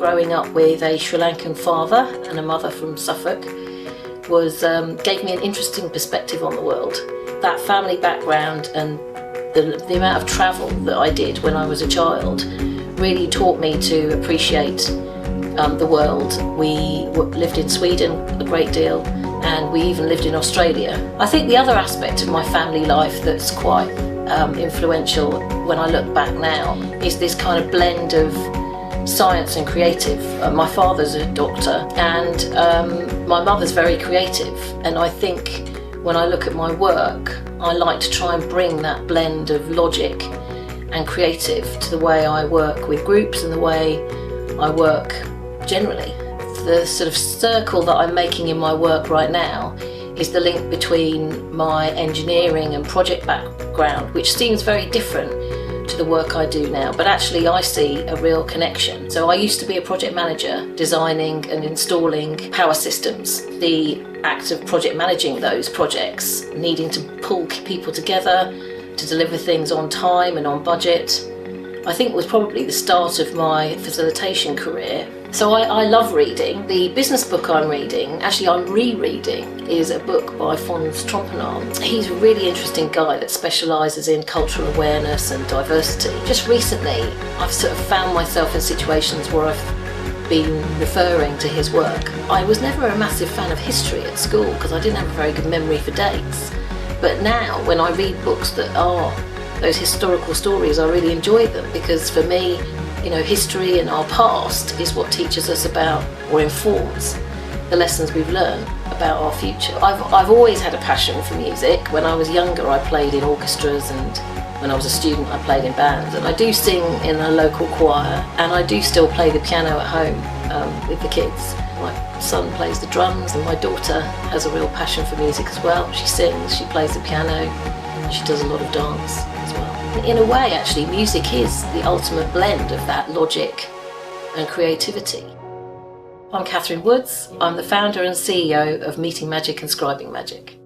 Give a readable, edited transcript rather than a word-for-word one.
growing up with a Sri Lankan father and a mother from Suffolk gave me an interesting perspective on the world. That family background and the amount of travel that I did when I was a child really taught me to appreciate the world. We lived in Sweden a great deal, and we even lived in Australia. I think the other aspect of my family life that's quite influential when I look back now is this kind of blend of science and creative. My father's a doctor, and my mother's very creative, and I think when I look at my work, I like to try and bring that blend of logic and creative to the way I work with groups and the way I work generally. The sort of circle that I'm making in my work right now is the link between my engineering and project background, which seems very different to the work I do now, but actually I see a real connection. So I used to be a project manager, designing and installing power systems. The act of project managing those projects, needing to pull people together to deliver things on time and on budget, I think was probably the start of my facilitation career. So I love reading. The business book I'm reading, actually I'm rereading, is a book by Fons Trompenaar. He's a really interesting guy that specialises in cultural awareness and diversity. Just recently, I've sort of found myself in situations where I've been referring to his work. I was never a massive fan of history at school because I didn't have a very good memory for dates. But now, when I read books that are those historical stories, I really enjoy them, because for me, you know, history and our past is what teaches us about, or informs the lessons we've learned about our future. I've always had a passion for music. When I was younger, I played in orchestras, and when I was a student, I played in bands. And I do sing in a local choir, and I do still play the piano at home with the kids. My son plays the drums, and my daughter has a real passion for music as well. She sings, she plays the piano, and she does a lot of dance as well. In a way, actually, music is the ultimate blend of that logic and creativity. I'm Katherine Woods. I'm the founder and CEO of Meeting Magic and Scribing Magic.